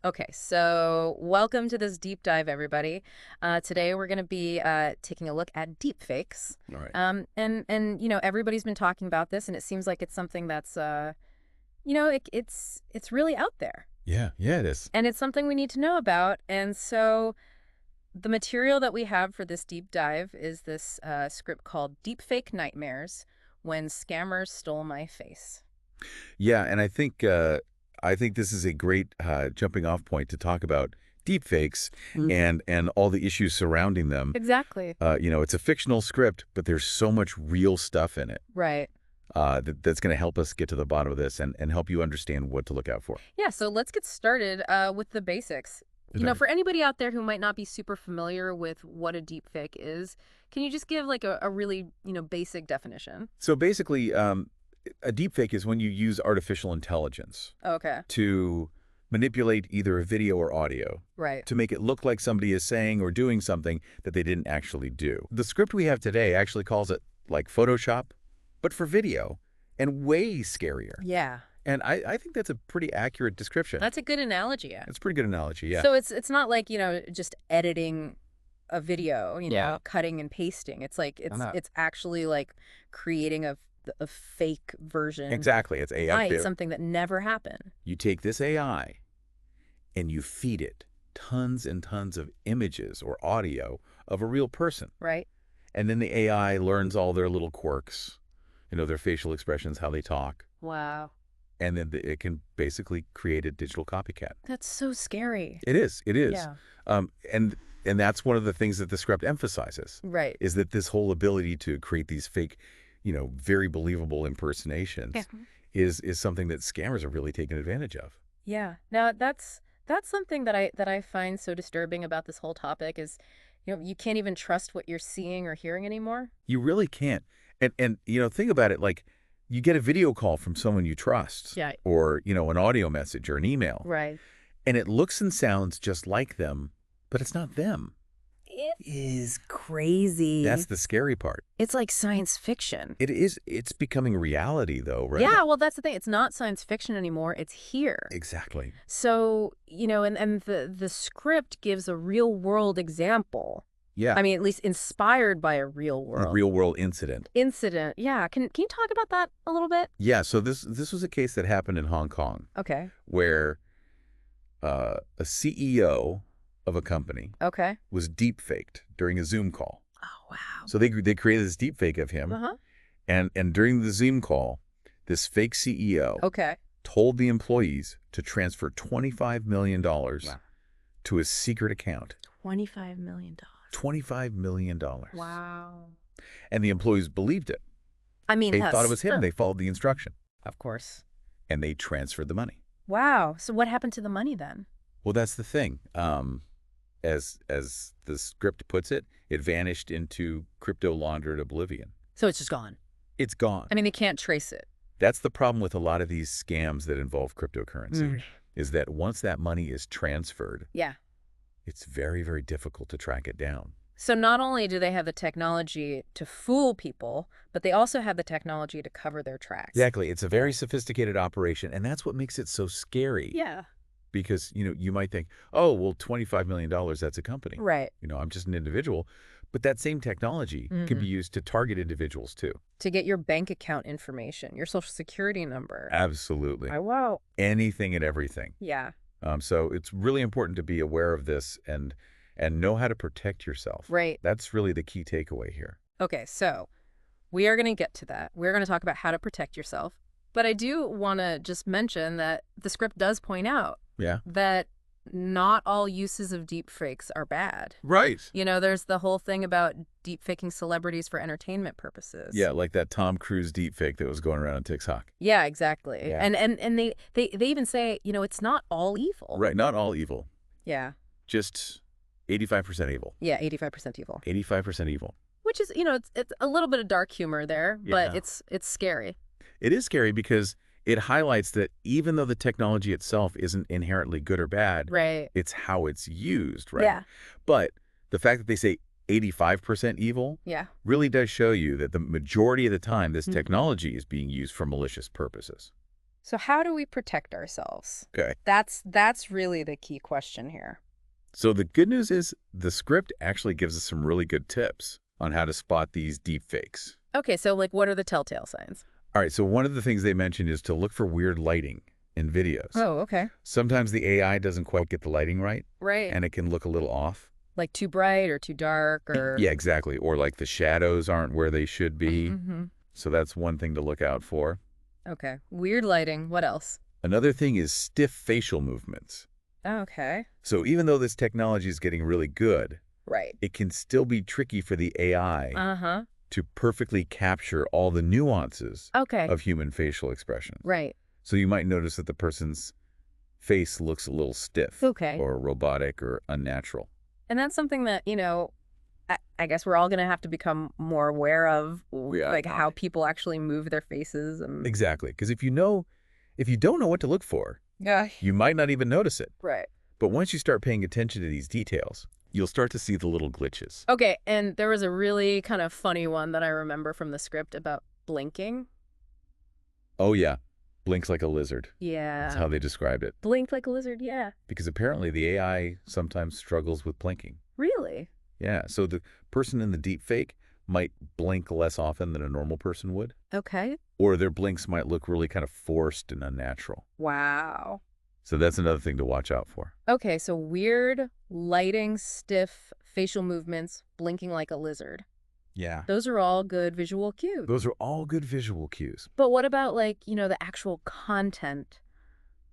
Okay, so welcome to this deep dive, everybody. Today we're going to be taking a look at deepfakes. All right. And everybody's been talking about this, and it seems like it's something that's it's really out there, Yeah, yeah, it is. and it's something we need to know about. And so the material that we have for this deep dive is this script called "Deepfake Nightmares: When Scammers Stole My Face." Yeah, and I think this is a great jumping off point to talk about deepfakes Mm. and all the issues surrounding them. Exactly. It's a fictional script, but there's so much real stuff in it Right. that's going to help us get to the bottom of this and help you understand what to look out for. Yeah, so let's get started with the basics. Okay. For anybody out there who might not be super familiar with what a deepfake is, can you just give like a really, basic definition? So basically, a deepfake is when you use artificial intelligence Okay, to manipulate either a video or audio right. to make it look like somebody is saying or doing something that they didn't actually do. The script we have today actually calls it like Photoshop, but for video, and way scarier. Yeah, And I think that's a pretty accurate description. that's a good analogy. Yeah. It's a pretty good analogy, yeah. So it's not like, just editing a video, Yeah. cutting and pasting. It's like No. it's actually like creating a fake version. Exactly. It's AI. Right, something that never happened. You take this AI and you feed it tons and tons of images or audio of a real person. Right? And then the AI learns all their little quirks, their facial expressions, how they talk. Wow. And then it can basically create a digital copycat. That's so scary. It is. It is. Yeah. Um, and and that's one of the things that the script emphasizes Right. is that this whole ability to create these fake, very believable impersonations Yeah. is something that scammers are really taking advantage of. Yeah. Now that's something that I find so disturbing about this whole topic is, you can't even trust what you're seeing or hearing anymore. You really can't. And think about it, like you get a video call from someone you trust Yeah. or, an audio message or an email, Right. and it looks and sounds just like them, but it's not them. It is crazy. That's the scary part. It's like science fiction. It is. It's becoming reality, though, right? Yeah, well, that's the thing. It's not science fiction anymore. It's here. Exactly. So, and the script gives a real world example. Yeah. I mean, at least inspired by a real A world real world incident. incident. Yeah. Can you talk about that a little bit? Yeah. So this was a case that happened in Hong Kong Okay. where a CEO of a company Okay. was deep faked during a Zoom call. Oh, wow. So they created this deep fake of him, Uh-huh. and during the Zoom call, this fake CEO Okay. told the employees to transfer $25 million Wow. to his secret account. $25 million. $25 million. Wow. And the employees believed it. I mean, They that's thought it was him. still- They followed the instruction, Of course. and they transferred the money. Wow. So what happened to the money then? Well, that's the thing. As the script puts it, it vanished into crypto laundered oblivion. So it's just gone. It's gone. I mean, they can't trace it. That's the problem with a lot of these scams that involve cryptocurrency, Mm. is that once that money is transferred, Yeah. it's very, very difficult to track it down. So not only do they have the technology to fool people, but they also have the technology to cover their tracks. Exactly. It's a very sophisticated operation, and that's what makes it so scary. Yeah. Because, you might think, oh, well, $25 million, that's a company. Right. I'm just an individual. But that same technology can be used to target individuals, too. To get your bank account information, your social security number. Absolutely. Oh, wow. Anything and everything. Yeah. So it's really important to be aware of this and know how to protect yourself. Right. That's really the key takeaway here. Okay, so we are going to get to that. We're going to talk about how to protect yourself. But I do want to just mention that the script does point out Yeah. that not all uses of deepfakes are bad. Right. There's the whole thing about deepfaking celebrities for entertainment purposes. Yeah, like that Tom Cruise deepfake that was going around on TikTok. Yeah, exactly. Yeah. And they even say, it's not all evil. Right. Not all evil. Yeah. Just 85% evil. Yeah, 85% evil. 85% evil. Which is, it's a little bit of dark humor there, but Yeah. it's scary. It is scary because it highlights that even though the technology itself isn't inherently good or bad, Right. it's how it's used, right? Yeah. But the fact that they say 85% evil Yeah. really does show you that the majority of the time this Mhm. technology is being used for malicious purposes. So how do we protect ourselves? Okay. That's really the key question here. So the good news is the script actually gives us some really good tips on how to spot these deep fakes. Okay, so like what are the telltale signs? All right, so one of the things they mentioned is to look for weird lighting in videos. Oh, okay. Sometimes the AI doesn't quite get the lighting right, Right. and it can look a little off. Like too bright or too dark or Yeah, exactly. Or like the shadows aren't where they should be. Mm-hmm. So that's one thing to look out for. Okay. Weird lighting. What else? Another thing is stiff facial movements. Okay. So even though this technology is getting really good, Right. it can still be tricky for the AI Uh-huh. to perfectly capture all the nuances Okay. of human facial expression. Right. So you might notice that the person's face looks a little stiff Okay. or robotic or unnatural. And that's something that, I guess we're all going to have to become more aware of, Yeah. like how people actually move their faces. And Exactly. Because if you don't know what to look for, yeah. you might not even notice it. Right. But once you start paying attention to these details, you'll start to see the little glitches. Okay. And there was a really kind of funny one that I remember from the script about blinking. Oh, yeah. Blinks like a lizard. Yeah. That's how they described it. Blinked like a lizard. Yeah. Because apparently the AI sometimes struggles with blinking. Really? Yeah. So the person in the deep fake might blink less often than a normal person would. Okay. Or their blinks might look really kind of forced and unnatural. Wow. So that's another thing to watch out for. Okay, so weird, lighting, stiff, facial movements, blinking like a lizard. Yeah. Those are all good visual cues. Those are all good visual cues. But what about like, the actual content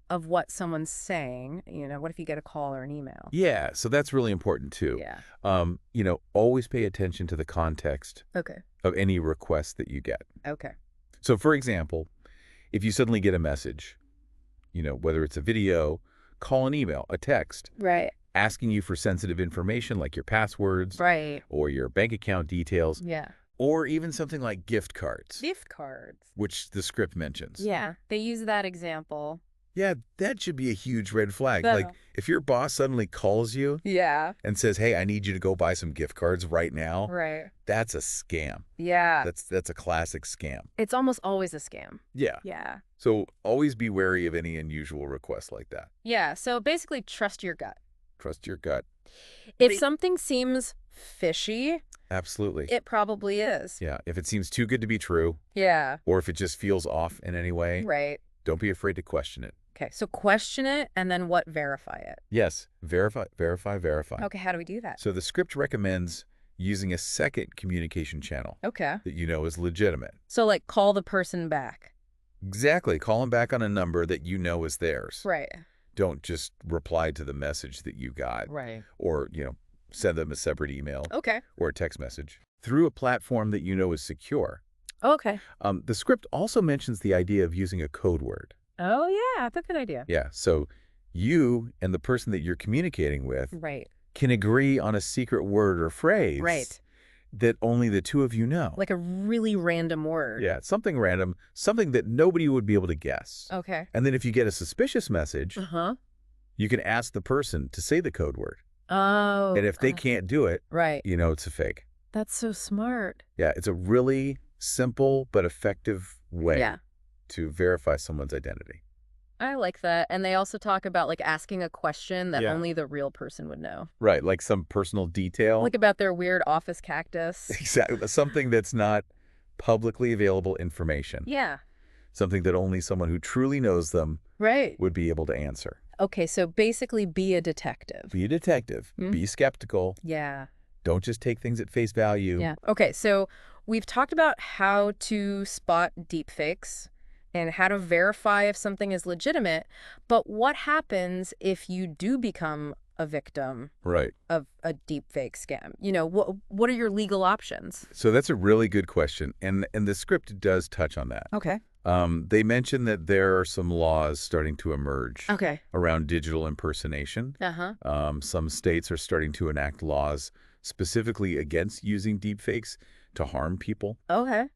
of what someone's saying? What if you get a call or an email? Yeah, so that's really important too. Yeah. Always pay attention to the context Okay. of any request that you get. Okay. So for example, if you suddenly get a message, whether it's a video, call, an email, a text, Right. asking you for sensitive information like your passwords Right. or your bank account details, Yeah. or even something like gift cards, Gift cards. which the script mentions. Yeah. They use that example. Yeah, that should be a huge red flag. That- Like, if your boss suddenly calls you Yeah. and says, hey, I need you to go buy some gift cards right now, Right. that's a scam. Yeah. That's a classic scam. It's almost always a scam. Yeah. Yeah. So always be wary of any unusual requests like that. Yeah. So basically, trust your gut. Trust your gut. If something seems fishy, Absolutely. it probably is. Yeah. If it seems too good to be true, Yeah. or if it just feels off in any way, Right. don't be afraid to question it. Okay. So question it and then what? Verify it. Yes. Verify, verify, verify. Okay. How do we do that? So the script recommends using a second communication channel Okay. that is legitimate. So like call the person back. Exactly. Call them back on a number that is theirs. Right. Don't just reply to the message that you got. Right. Or, send them a separate email Okay. or a text message through a platform that is secure. Okay. The script also mentions the idea of using a code word. Oh, yeah. That's a good idea. Yeah. So you and the person that you're communicating with Right. can agree on a secret word or phrase Right. that only the two of you know. Like a really random word. Yeah, something random, something that nobody would be able to guess. Okay. And then if you get a suspicious message, Uh-huh. you can ask the person to say the code word. Oh. And if they can't do it, Right. it's a fake. That's so smart. Yeah, it's a really simple but effective way Yeah. to verify someone's identity. I like that. And they also talk about like asking a question that Yeah. only the real person would know. Right, like some personal detail. Like about their weird office cactus. Exactly, something that's not publicly available information. Yeah. Something that only someone who truly knows them Right. would be able to answer. Okay, so basically be a detective. Be a detective. Hmm? Be skeptical. Yeah. Don't just take things at face value. Yeah. Okay, so we've talked about how to spot deepfakes and how to verify if something is legitimate, but what happens if you do become a victim Right. of a deepfake scam? What are your legal options? So that's a really good question. And the script does touch on that. Okay. They mention that there are some laws starting to emerge Okay. around digital impersonation. Uh-huh. Some states are starting to enact laws specifically against using deepfakes to harm people. Okay.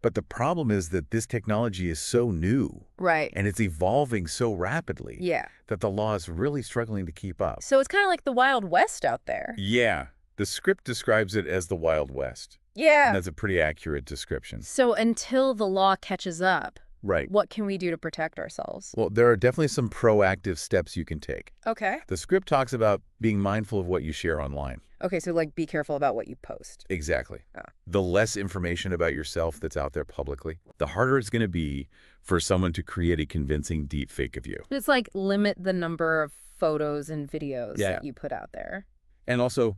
But the problem is that this technology is so new Right. and it's evolving so rapidly Yeah. that the law is really struggling to keep up. So it's kind of like the Wild West out there. Yeah, the script describes it as the Wild West. And Yeah. that's a pretty accurate description. So until the law catches up, Right. What can we do to protect ourselves? Well, there are definitely some proactive steps you can take. Okay. The script talks about being mindful of what you share online. Okay, so like be careful about what you post. Exactly. Oh. The less information about yourself that's out there publicly, the harder it's going to be for someone to create a convincing deep fake of you. It's like limit the number of photos and videos Yeah. that you put out there. And also,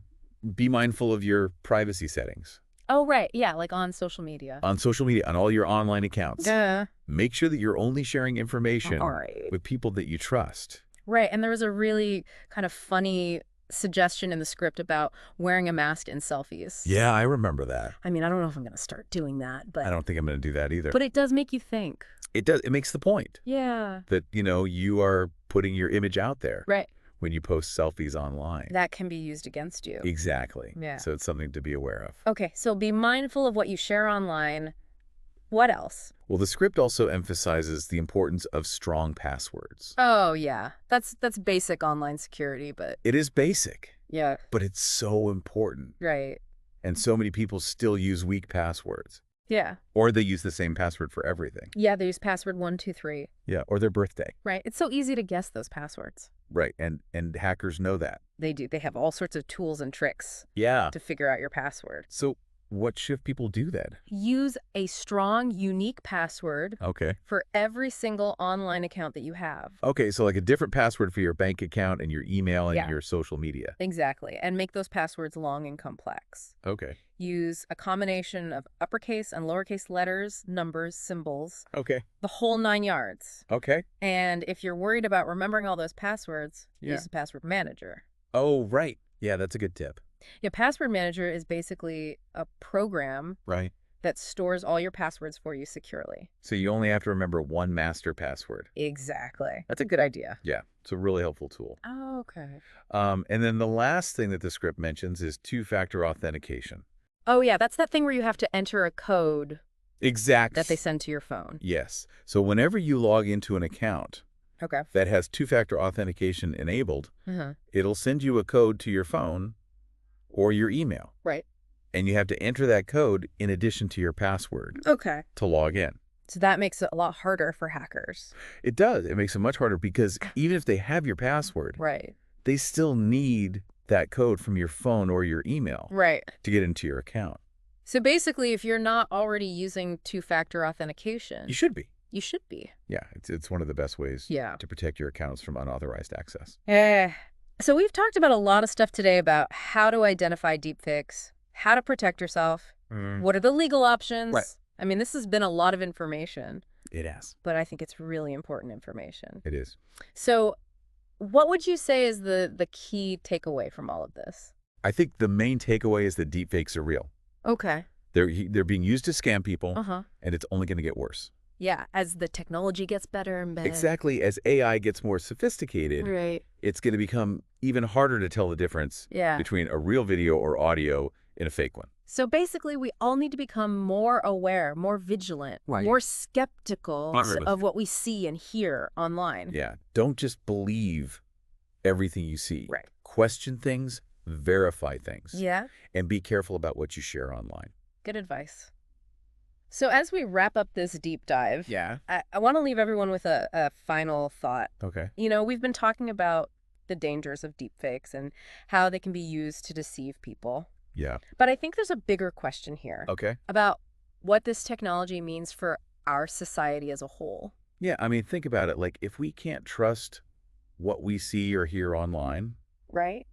be mindful of your privacy settings. Oh, right. Yeah, like on social media. On social media, on all your online accounts. Duh. Make sure that you're only sharing information All right. with people that you trust. Right, and there was a really kind of funny suggestion in the script about wearing a mask in selfies. Yeah, I remember that. I mean, I don't know if I'm going to start doing that, I don't think I'm going to do that either. but it does make you think. It does. It makes the point Yeah. that, you are putting your image out there Right. when you post selfies online. That can be used against you. Exactly. Yeah. So it's something to be aware of. Okay, so be mindful of what you share online. What else? Well, the script also emphasizes the importance of strong passwords. Oh, yeah. That's basic online security, but It is basic, yeah, but it's so important. right. And so many people still use weak passwords. Yeah. Or they use the same password for everything. Yeah, they use password 123. Yeah, or their birthday. Right. It's so easy to guess those passwords. Right, and hackers know that. They do. They have all sorts of tools and tricks Yeah. to figure out your password. So what should people do then? Use a strong, unique password Okay. for every single online account that you have. Okay, so like a different password for your bank account and your email and Yeah. your social media. Exactly. And make those passwords long and complex. Okay. Use a combination of uppercase and lowercase letters, numbers, symbols, Okay. the whole 9 yards. Okay. And if you're worried about remembering all those passwords, Yeah. use a password manager. Oh, right. Yeah, that's a good tip. Yeah, password manager is basically a program Right. that stores all your passwords for you securely. So you only have to remember one master password. Exactly. That's a good idea. Yeah, it's a really helpful tool. Oh, okay. And then the last thing that the script mentions is two-factor authentication. Oh, yeah, that's that thing where you have to enter a code Exactly. that they send to your phone. Yes. So whenever you log into an account Okay. that has two-factor authentication enabled, Uh-huh. it'll send you a code to your phone or your email. Right. And you have to enter that code in addition to your password Okay. to log in. So that makes it a lot harder for hackers. It does. It makes it much harder because even if they have your password, Right. they still need that code from your phone or your email Right. to get into your account. So basically, if you're not already using two-factor authentication, You should be. you should be. Yeah, it's one of the best ways Yeah. to protect your accounts from unauthorized access. So we've talked about a lot of stuff today about how to identify deepfakes, how to protect yourself, what are the legal options. Right. I mean, this has been a lot of information, It has. but I think it's really important information. It is. So what would you say is the key takeaway from all of this? I think the main takeaway is that deepfakes are real. Okay. They're being used to scam people, Uh-huh. and it's only going to get worse. Yeah, as the technology gets better and better. Exactly. As AI gets more sophisticated, Right. it's going to become even harder to tell the difference Yeah. between a real video or audio and a fake one. So basically, we all need to become more aware, more vigilant, Right. more skeptical Right. of what we see and hear online. Yeah. Don't just believe everything you see. Right. Question things, verify things, Yeah. and be careful about what you share online. Good advice. So as we wrap up this deep dive, Yeah. I want to leave everyone with a final thought. Okay. We've been talking about the dangers of deepfakes and how they can be used to deceive people. Yeah. But I think there's a bigger question here Okay. about what this technology means for our society as a whole. Yeah. I mean, think about it. Like, if we can't trust what we see or hear online, Right?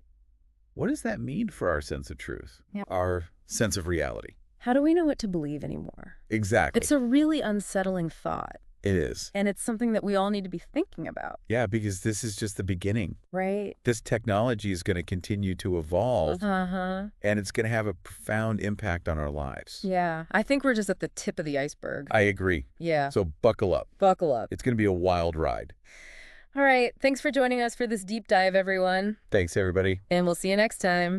what does that mean for our sense of truth? Yeah. Our sense of reality? How do we know what to believe anymore? Exactly. It's a really unsettling thought, It is. and it's something that we all need to be thinking about, Yeah, because this is just the beginning. right? This technology is going to continue to evolve, Uh-huh. and it's going to have a profound impact on our lives. Yeah, I think we're just at the tip of the iceberg. I agree. Yeah, So buckle up. buckle up. It's going to be a wild ride. All right, thanks for joining us for this deep dive, everyone, Thanks, everybody. and we'll see you next time.